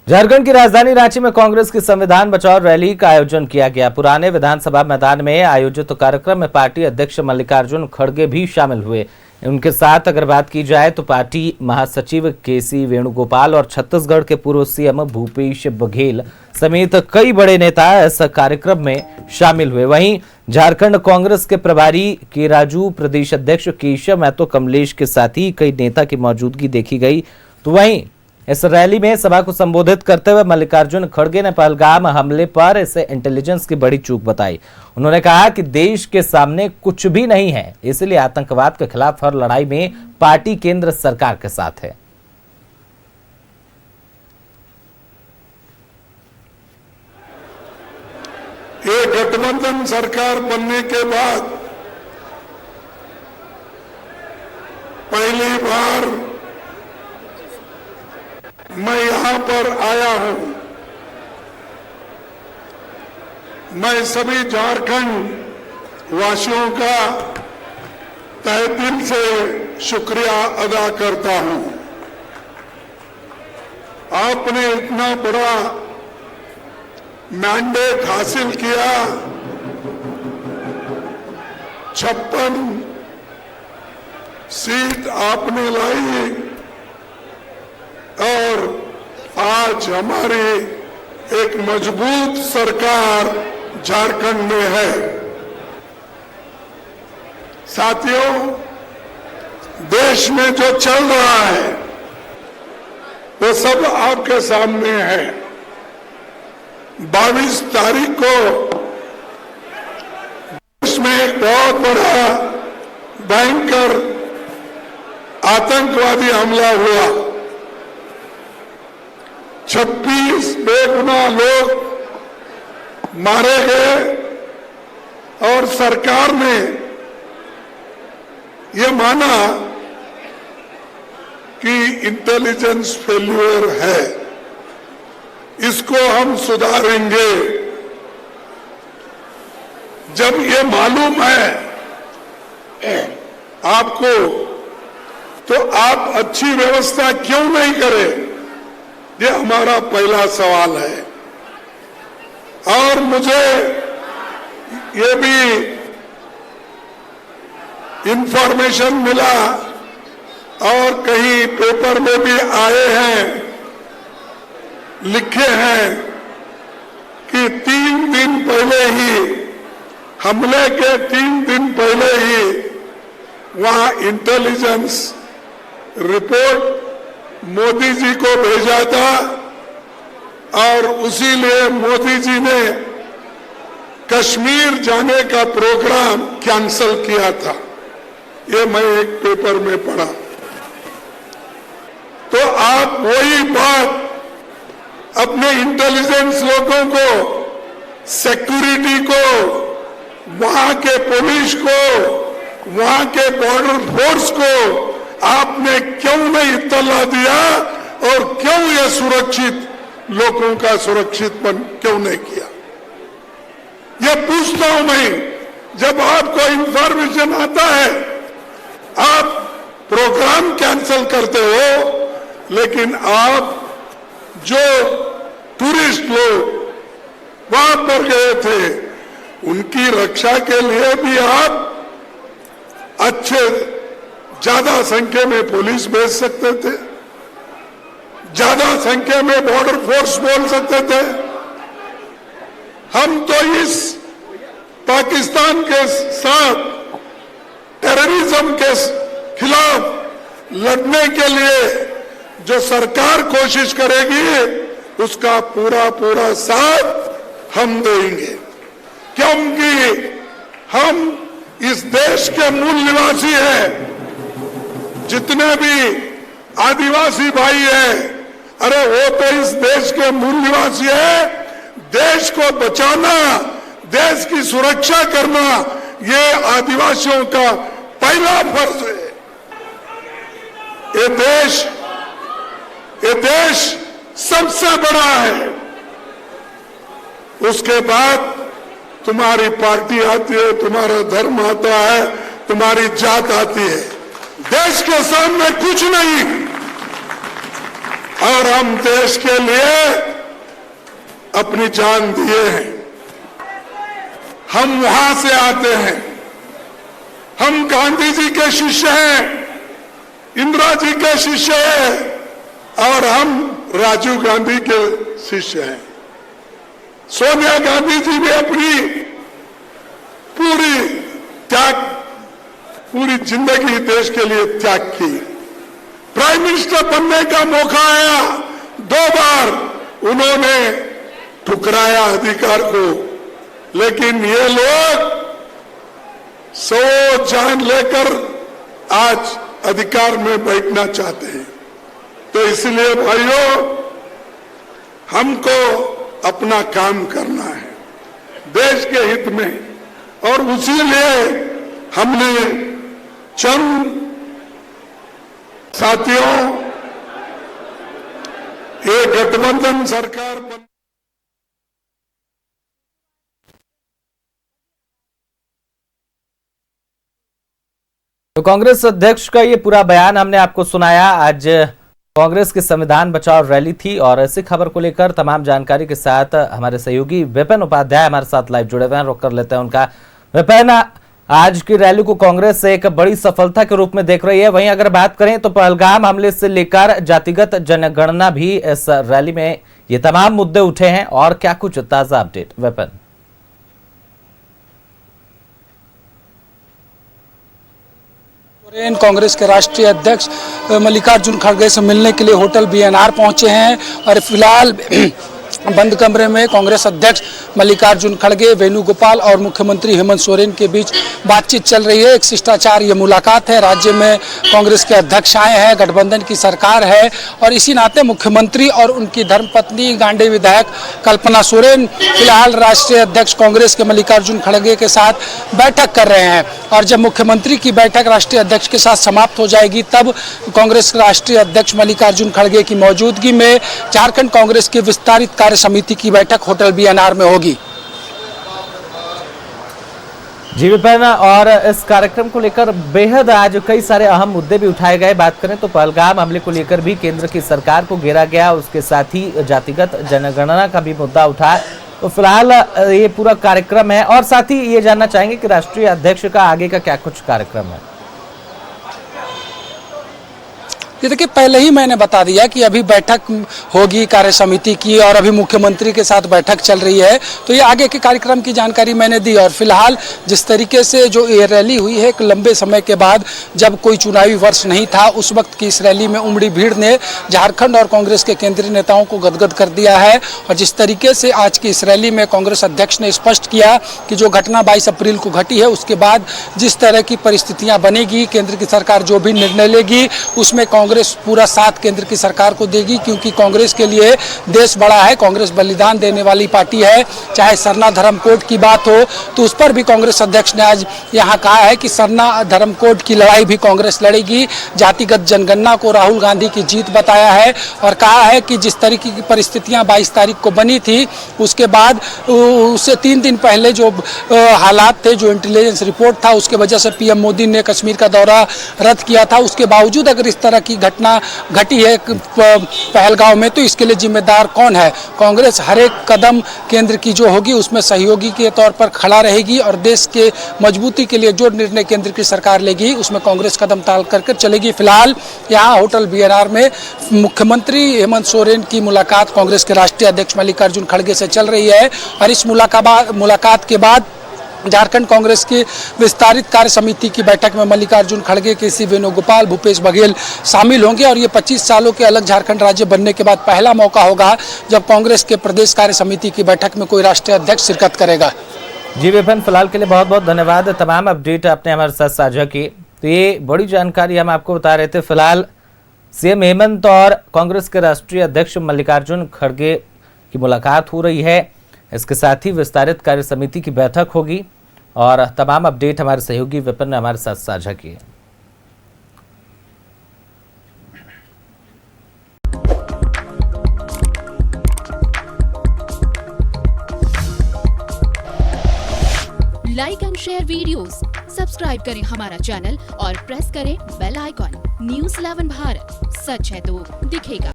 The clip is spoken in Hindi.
झारखंड की राजधानी रांची में कांग्रेस की संविधान बचाओ रैली का आयोजन किया गया। पुराने विधानसभा मैदान में आयोजित कार्यक्रम में पार्टी अध्यक्ष मल्लिकार्जुन खड़गे भी शामिल हुए। उनके साथ अगर बात की जाए तो पार्टी महासचिव केसी वेणुगोपाल और छत्तीसगढ़ के पूर्व सीएम भूपेश बघेल समेत कई बड़े नेता इस कार्यक्रम में शामिल हुए। वहीं झारखंड कांग्रेस के प्रभारी के राजू, प्रदेश अध्यक्ष केशव महतो, कमलेश के साथ ही कई नेता की मौजूदगी देखी गई। तो वहीं इस रैली में सभा को संबोधित करते हुए मल्लिकार्जुन खड़गे ने पहलगाम हमले पर इसे इंटेलिजेंस की बड़ी चूक बताई। उन्होंने कहा कि देश के सामने कुछ भी नहीं है, इसलिए आतंकवाद के खिलाफ हर लड़ाई में पार्टी केंद्र सरकार के साथ है। ये गठबंधन सरकार बनने के बाद पहली बार मैं यहां पर आया हूं। मैं सभी झारखंड वासियों का तहे दिल से शुक्रिया अदा करता हूं। आपने इतना बड़ा मैंडेट हासिल किया, 56 सीट आपने लाई और आज हमारी एक मजबूत सरकार झारखंड में है। साथियों, देश में जो चल रहा है वो सब आपके सामने है। 22 तारीख को देश में एक बहुत बड़ा भयंकर आतंकवादी हमला हुआ। 26 बेगुनाह लोग मारे गए और सरकार ने यह माना कि इंटेलिजेंस फेल्यूर है, इसको हम सुधारेंगे। जब ये मालूम है आपको तो आप अच्छी व्यवस्था क्यों नहीं करें? ये हमारा पहला सवाल है। और मुझे ये भी इंफॉर्मेशन मिला और कहीं पेपर में भी आए हैं, लिखे हैं कि 3 दिन पहले ही, हमले के 3 दिन पहले ही वहां इंटेलिजेंस रिपोर्ट मोदी जी को भेजा था और उसी लिए मोदी जी ने कश्मीर जाने का प्रोग्राम कैंसिल किया था। ये मैं एक पेपर में पढ़ा। तो आप वही बात अपने इंटेलिजेंस लोगों को, सिक्योरिटी को, वहां के पुलिस को, वहां के बॉर्डर फोर्स को आपने क्यों नहीं इत्तला दिया और क्यों यह सुरक्षित लोगों का सुरक्षितपन क्यों नहीं किया? यह पूछता हूं मैं। जब आपको इंफॉर्मेशन आता है आप प्रोग्राम कैंसिल करते हो, लेकिन आप जो टूरिस्ट लोग वहां पर गए थे उनकी रक्षा के लिए भी आप ज्यादा संख्या में पुलिस भेज सकते थे, ज्यादा संख्या में बॉर्डर फोर्स बोल सकते थे। हम तो इस पाकिस्तान के साथ टेररिज्म के खिलाफ लड़ने के लिए जो सरकार कोशिश करेगी उसका पूरा साथ हम देंगे, क्योंकि हम इस देश के मूल निवासी हैं। जितने भी आदिवासी भाई हैं, अरे वो तो इस देश के मूल निवासी है। देश को बचाना, देश की सुरक्षा करना, ये आदिवासियों का पहला फर्ज है। ये देश सबसे बड़ा है। उसके बाद तुम्हारी पार्टी आती है, तुम्हारा धर्म आता है, तुम्हारी जात आती है। देश के सामने कुछ नहीं। और हम देश के लिए अपनी जान दिए हैं। हम वहां से आते हैं। हम गांधी जी के शिष्य हैं, इंदिरा जी के शिष्य हैं और हम राजीव गांधी के शिष्य हैं। सोनिया गांधी जी ने अपनी पूरी जिंदगी देश के लिए त्याग की। प्राइम मिनिस्टर बनने का मौका आया, 2 बार उन्होंने ठुकराया अधिकार को, लेकिन ये लोग 100 जान लेकर आज अधिकार में बैठना चाहते हैं। तो इसलिए भाइयों, हमको अपना काम करना है देश के हित में, और उसीलिए हमने चंद साथियों ये गठबंधन सरकार बन तो कांग्रेस अध्यक्ष का ये पूरा बयान हमने आपको सुनाया। आज कांग्रेस की संविधान बचाओ रैली थी और ऐसी खबर को लेकर तमाम जानकारी के साथ हमारे सहयोगी विपिन उपाध्याय हमारे साथ लाइव जुड़े हुए हैं। रुक कर लेते हैं उनका। विपिन, आज की रैली को कांग्रेस एक बड़ी सफलता के रूप में देख रही है। वहीं अगर बात करें तो पहलगाम हमले से लेकर जातिगत जनगणना भी इस रैली में ये तमाम मुद्दे उठे हैं, और क्या कुछ ताजा अपडेट विपिन? कांग्रेस के राष्ट्रीय अध्यक्ष मल्लिकार्जुन खड़गे से मिलने के लिए होटल बीएनआर पहुंचे हैं और फिलहाल बंद कमरे में कांग्रेस अध्यक्ष मल्लिकार्जुन खड़गे, वेणुगोपाल और मुख्यमंत्री हेमंत सोरेन के बीच बातचीत चल रही है। एक शिष्टाचार ये मुलाकात है। राज्य में कांग्रेस के अध्यक्ष आए हैं, गठबंधन की सरकार है और इसी नाते मुख्यमंत्री और उनकी धर्मपत्नी गांडी विधायक कल्पना सोरेन फिलहाल राष्ट्रीय अध्यक्ष कांग्रेस के मल्लिकार्जुन खड़गे के साथ बैठक कर रहे हैं। और जब मुख्यमंत्री की बैठक राष्ट्रीय अध्यक्ष के साथ समाप्त हो जाएगी, तब कांग्रेस राष्ट्रीय अध्यक्ष मल्लिकार्जुन खड़गे की मौजूदगी में झारखंड कांग्रेस की विस्तारित कार्य समिति की बैठक होटल बीएनआर में होगी। जी विपिन, और इस कार्यक्रम को लेकर बेहद आज कई सारे अहम मुद्दे भी उठाए गए। बात करें तो पहलगाम हमले को लेकर भी केंद्र की सरकार को घेरा गया, उसके साथ ही जातिगत जनगणना का भी मुद्दा उठा। तो फिलहाल ये पूरा कार्यक्रम है, और साथ ही ये जानना चाहेंगे कि राष्ट्रीय अध्यक्ष का आगे का क्या कुछ कार्यक्रम है। ये देखिए, पहले ही मैंने बता दिया कि अभी बैठक होगी कार्य समिति की और अभी मुख्यमंत्री के साथ बैठक चल रही है, तो ये आगे के कार्यक्रम की जानकारी मैंने दी। और फिलहाल जिस तरीके से जो ये रैली हुई है, एक लंबे समय के बाद, जब कोई चुनावी वर्ष नहीं था, उस वक्त की इस रैली में उमड़ी भीड़ ने झारखंड और कांग्रेस के केंद्रीय नेताओं को गदगद कर दिया है। और जिस तरीके से आज की इस रैली में कांग्रेस अध्यक्ष ने स्पष्ट किया कि जो घटना 22 अप्रैल को घटी है, उसके बाद जिस तरह की परिस्थितियां बनेगी, केंद्र की सरकार जो भी निर्णय लेगी उसमें कांग्रेस पूरा साथ केंद्र की सरकार को देगी, क्योंकि कांग्रेस के लिए देश बड़ा है। कांग्रेस बलिदान देने वाली पार्टी है। चाहे सरना धर्म कोड की बात हो, तो उस पर भी कांग्रेस अध्यक्ष ने आज यहाँ कहा है कि सरना धर्म कोड की लड़ाई भी कांग्रेस लड़ेगी। जातिगत जनगणना को राहुल गांधी की जीत बताया है और कहा है कि जिस तरीके की परिस्थितियां 22 तारीख को बनी थी, उसके बाद उससे 3 दिन पहले जो हालात थे, जो इंटेलिजेंस रिपोर्ट था, उसके वजह से पीएम मोदी ने कश्मीर का दौरा रद्द किया था। उसके बावजूद अगर इस तरह की घटना घटी है पहलगांव में, तो इसके लिए जिम्मेदार कौन है? कांग्रेस हर एक कदम केंद्र की जो होगी उसमें सहयोगी के तौर पर खड़ा रहेगी और देश के मजबूती के लिए जो निर्णय केंद्र की सरकार लेगी उसमें कांग्रेस कदम ताल कर चलेगी। फिलहाल यहाँ होटल बीएनआर में मुख्यमंत्री हेमंत सोरेन की मुलाकात कांग्रेस के राष्ट्रीय अध्यक्ष मल्लिकार्जुन खड़गे से चल रही है और इस मुलाकात के बाद झारखंड कांग्रेस की विस्तारित कार्य समिति की बैठक में मल्लिकार्जुन खड़गे, केसी वेणुगोपाल, भूपेश बघेल शामिल होंगे। और ये 25 सालों के अलग झारखंड राज्य बनने के बाद पहला मौका होगा जब कांग्रेस के प्रदेश कार्य समिति की बैठक में कोई राष्ट्रीय अध्यक्ष शिरकत करेगा। जी विपिन, फिलहाल के लिए बहुत बहुत धन्यवाद। तमाम अपडेट आपने हमारे साथ साझा की। तो ये बड़ी जानकारी हम आपको बता रहे थे। फिलहाल सीएम हेमंत और कांग्रेस के राष्ट्रीय अध्यक्ष मल्लिकार्जुन खड़गे की मुलाकात हो रही है। इसके साथ ही विस्तारित कार्य समिति की बैठक होगी और तमाम अपडेट हमारे सहयोगी विपिन ने हमारे साथ साझा किए। Like and share videos, subscribe करें हमारा चैनल और प्रेस करें बेल आइकॉन। न्यूज़ 11 भारत, सच है तो दिखेगा।